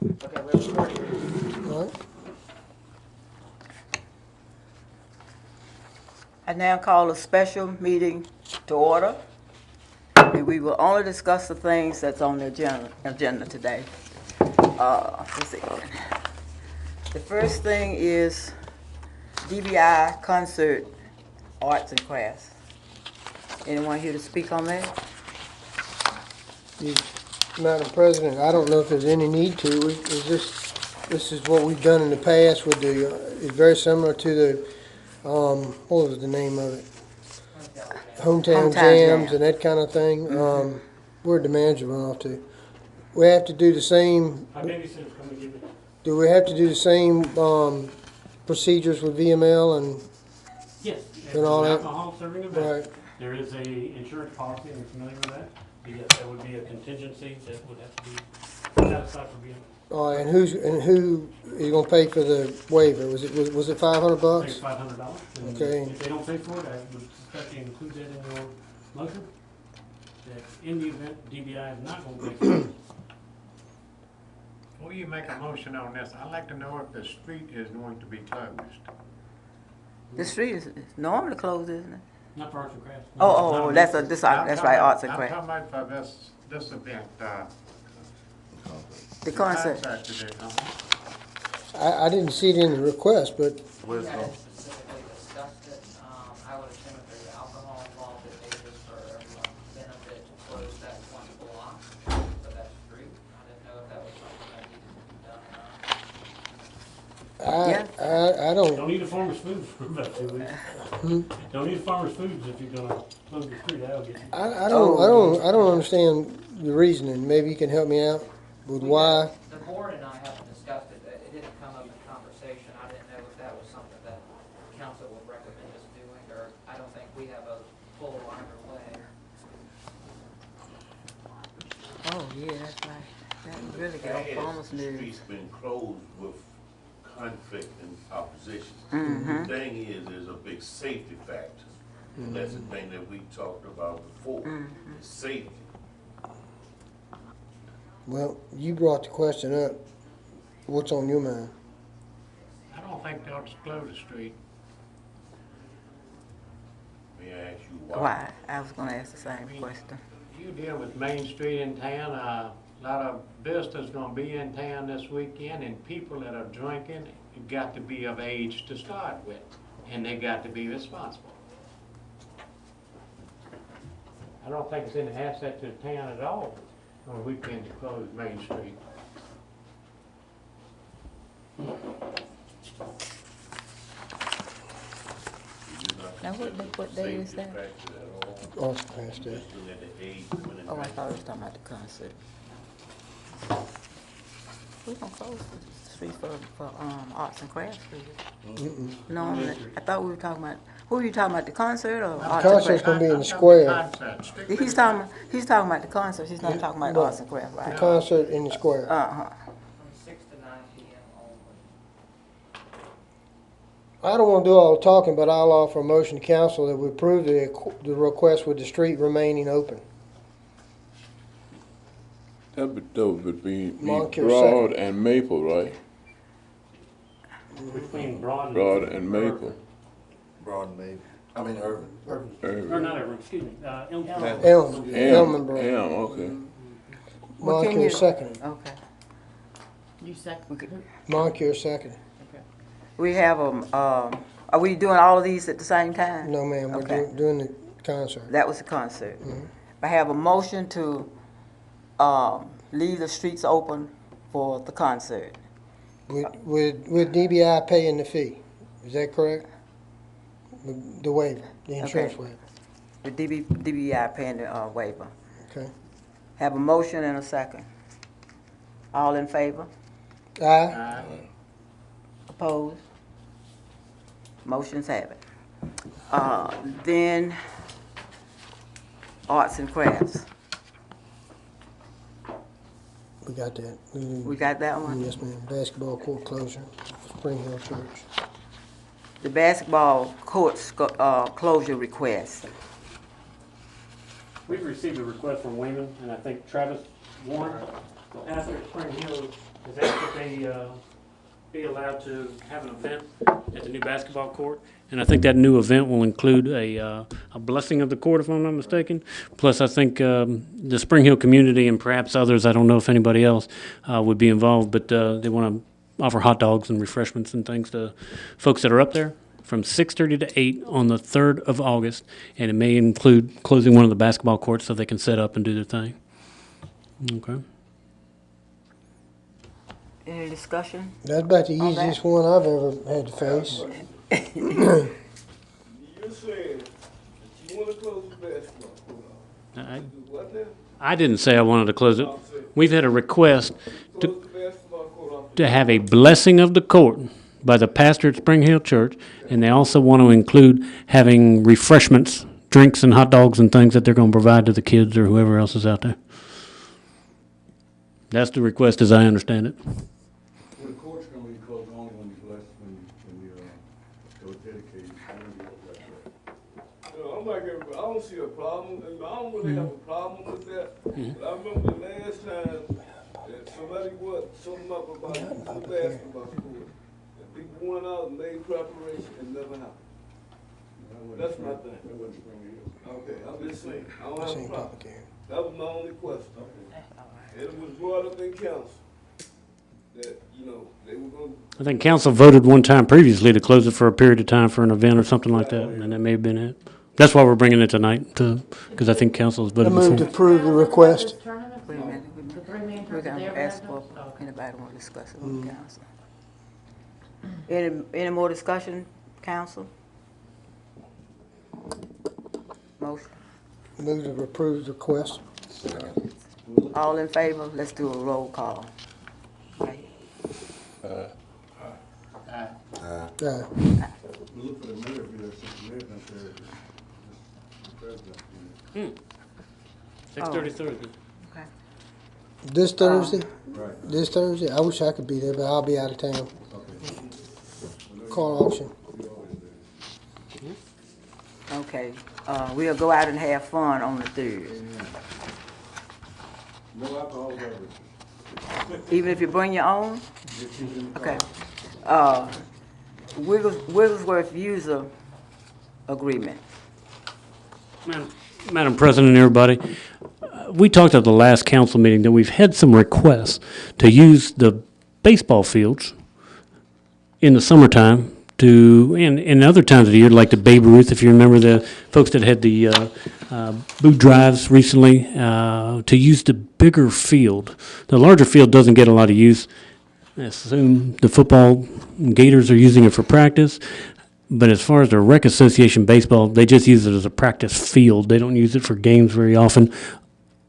Okay, we're recording. All right. I now call a special meeting to order, and we will only discuss the things that's on the agenda today. Let's see. The first thing is DBI concert, arts and crafts. Anyone here to speak on that? Madam President, I don't know if there's any need to. This is what we've done in the past with the, it's very similar to the, what was the name of it? Hometown Hometown jams Jam. and that kind of thing. Where'd the manager run off to? We have to do the same, My babysitter's coming to give it. do we have to do the same, procedures with VML and, Yes. And all that? Alcohol serving event. right? There is a insurance policy, are you familiar with that? Yes, that would be a contingency that would have to be set aside for being, And who is gonna pay for the waiver? Was it $500? I think it's $500. And Okay. if they don't pay for it, I would suspect you include that in your motion. That in the event DBI is not going to pay for it. Will you make a motion on this? I'd like to know if the street is going to be closed. The street is normally closed, isn't it? Not for arts and crafts. Oh, that's right, arts and I'm crafts. talking about for this event, The concert. today, I didn't see it in the request, but We hadn't specifically discussed it. I would assume if there's alcohol involved, it may just for everyone's benefit to close that one block for that street. I didn't know if that was something that needed to be done or not. I don't, Don't eat a farmer's food for about 2 weeks. Don't eat farmer's foods if you're gonna close the street, that'll get you. I don't understand the reasoning. Maybe you can help me out with why. The board and I haven't discussed it. It didn't come up in conversation. I didn't know if that was something that council would recommend us doing, or I don't think we have a full right of way. Oh, yeah, that's right. That really got As farmers' the news. street's been closed with conflict and opposition. Mm-hmm. The thing is, there's a big safety factor. And that's the thing that we talked about before, is safety. Well, you brought the question up. What's on your mind? I don't think they ought to close the street. May I ask you why? Why? I was gonna ask the same question. You deal with Main Street in town, a lot of visitors gonna be in town this weekend, and people that are drinking, you got to be of age to start with, and they got to be responsible. I don't think it's any asset to the town at all on a weekend to close Main Street. Now, what day is that? Safety factor at all, Arts and crafts day. just looking at the age limit and Oh, I that. thought it was talking about the concert. We don't close the street for arts and crafts, do we? No, I thought we were talking about, who were you talking about, the concert or arts and concert's crafts? gonna be in the I'm talking square. concept, strictly He's talking about the concert, he's not talking about No. arts and crafts, The right? concert in the square. Uh-huh. From 6 to 9 p.m. only. I don't wanna do all the talking, but I'll offer a motion to council that we approve the request with the street remaining open. That would be Moncure Broad and Maple, right? Between Broad and. Broad and Maple. Broad and Maple. I mean, Urban. Or not Irving, excuse me, Elm. Elm and Broad. Okay. Well, can Moncure you- second. Okay. You second. Moncure second. We have, are we doing all of these at the same time? No, ma'am, we're Okay. doing the concert. That was the concert. I have a motion to, leave the streets open for the concert. With DBI paying the fee. Is that correct? The waiver, the insurance Okay. waiver. The DBI paying the, waiver. Okay. Have a motion and a second. All in favor? Aye. Opposed? Motions have it. Then, arts and crafts. We got that. We got that one? Yes, ma'am. Basketball court closure, Spring Hill Church. The basketball courts, closure request. We've received a request from Wayman, and I think Travis Warren Pastor at Spring Hill has asked that they be allowed to have an event at the new basketball court. And I think that new event will include a blessing of the court, if I'm not mistaken. Plus, I think the Spring Hill community and perhaps others, I don't know if anybody else would be involved, but they want to offer hot dogs and refreshments and things to folks that are up there from 6:30 to 8 on the 3rd of August. And it may include closing one of the basketball courts so they can set up and do their thing. Okay. Any discussion? That's about the On that. easiest one I've ever had to face. You said that you wanna close the basketball court. What now? I didn't say I wanted to close it. We've had a request Close the basketball court off. to have a blessing of the court by the pastor at Spring Hill Church, and they also want to include having refreshments, drinks and hot dogs and things that they're going to provide to the kids or whoever else is out there. That's the request as I understand it. The court's gonna be closed only when you bless, when you, go dedicate. I'm like, I don't see a problem, and I don't really have a problem with that. But I remember the last time that somebody something up about the basketball court. And people went out and made preparation and never happened. That's my thing. Okay, I'm just saying, I don't have a Same problem. public hearing. That was my only question. And it was brought up in council that, they were gonna. I think council voted one time previously to close it for a period of time for an event or something like that, and that may have been it. That's why we're bringing it tonight, because I think council has I voted move to before. approve the request. Wait a minute. The three-man We're tournament, gonna they ask ever for, have anybody want to discuss it with council? Any more discussion, council? Motion. Move to approve the request. All in favor? Let's do a roll call. Right. We look for the mayor to be there since the mayor's not there. The president. 6:30 Thursday. Okay. This Thursday? Right. This Thursday? I wish I could be there, but I'll be out of town. Okay. Car auction. Okay, we'll go out and have fun on the 3rd. No alcohol beverages. Even if you bring your own? Okay. Wigglesworth user agreement. Madam President and everybody, we talked at the last council meeting that we've had some requests to use the baseball fields in the summertime and other times of the year, like the Babe Ruth, if you remember the folks that had the boot drives recently, to use the bigger field. The larger field doesn't get a lot of use. I assume the football Gators are using it for practice. But as far as the Rec Association baseball, they just use it as a practice field. They don't use it for games very often,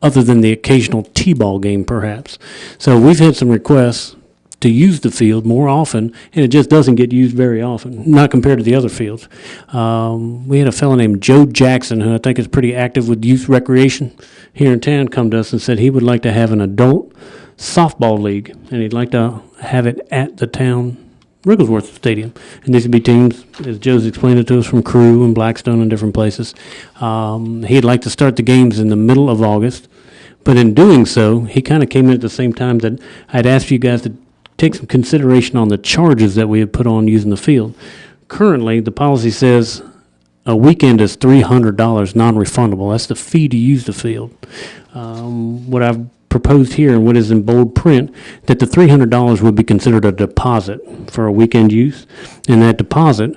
other than the occasional T-ball game, perhaps. So we've had some requests to use the field more often, and it just doesn't get used very often, not compared to the other fields. We had a fellow named Joe Jackson, who I think is pretty active with youth recreation here in town, come to us and said he would like to have an adult softball league, and he'd like to have it at the town Wigglesworth Stadium. And these would be teams, as Joe's explained it to us, from Crew and Blackstone and different places. He'd like to start the games in the middle of August, but in doing so, he kind of came in at the same time that I'd asked you guys to take some consideration on the charges that we had put on using the field. Currently, the policy says a weekend is $300 non-refundable. That's the fee to use the field. What I've proposed here, and what is in bold print, that the $300 would be considered a deposit for a weekend use, and that deposit,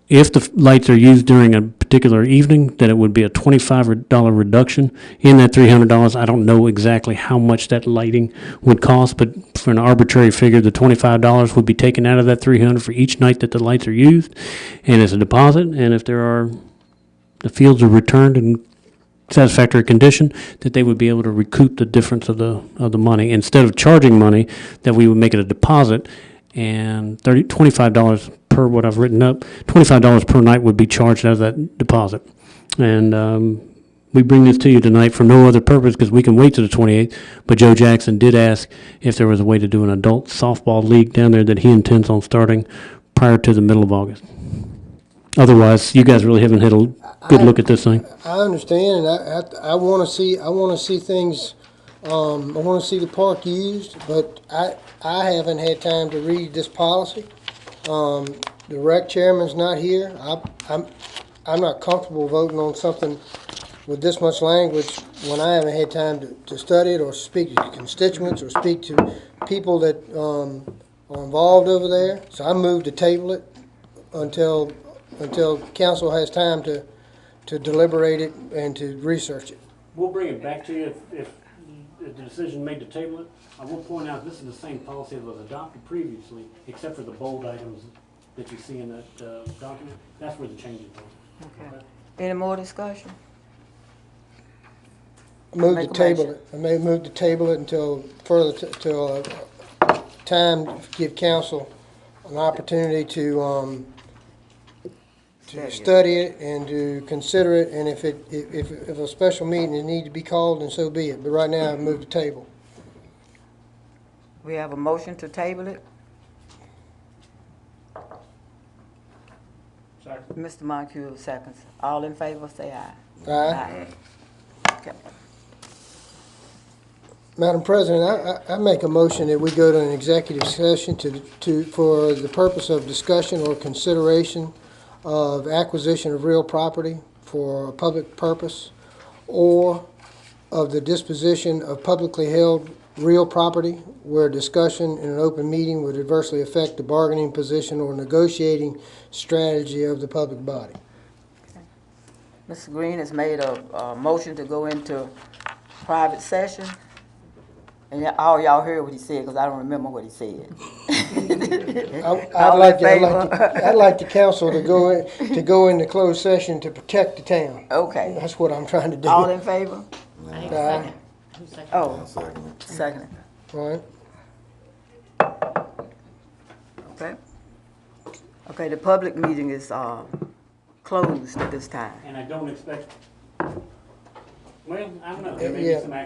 if the lights are used during a particular evening, then it would be a $25 reduction in that $300. I don't know exactly how much that lighting would cost, but for an arbitrary figure, the $25 would be taken out of that $300 for each night that the lights are used, and it's a deposit. And if the fields are returned in satisfactory condition, that they would be able to recoup the difference of the money instead of charging money. That we would make it a deposit, and $25 per what I've written up, $25 per night would be charged out of that deposit. And we bring this to you tonight for no other purpose because we can wait to the 28th, but Joe Jackson did ask if there was a way to do an adult softball league down there that he intends on starting prior to the middle of August. Otherwise, you guys really haven't had a good look at this thing. I understand, and I want to see things I wanna see the park used, but I haven't had time to read this policy. The rec chairman's not here. I'm not comfortable voting on something with this much language when I haven't had time to study it or speak to constituents or speak to people that, are involved over there. So I move to table it until council has time to deliberate it and to research it. We'll bring it back to you if the decision made to table it. I will point out, this is the same policy that was adopted previously, except for the bold items that you see in that document. That's where the changes are. Okay. Any more discussion? Move Make to a table motion. it. I may move to table it until further, till time to give council an opportunity to study it and to consider it, and if a special meeting is need to be called, then so be it. But right now, I move to table. We have a motion to table it. Mr. Moncur seconds. All in favor, say aye. Aye. Okay. Madam President, I make a motion that we go to an executive session for the purpose of discussion or consideration of acquisition of real property for a public purpose, or of the disposition of publicly held real property where discussion in an open meeting would adversely affect the bargaining position or negotiating strategy of the public body. Mr. Green has made a motion to go into private session. And all y'all heard what he said, because I don't remember what he said. I'd like the council to go into closed session to protect the town. Okay. That's what I'm trying to do. All in favor? I need a Aye. second. Who's second? Oh, second. Right. Okay. Okay, the public meeting is closed at this time. And I don't expect, well, I don't know, there may be Yeah. some action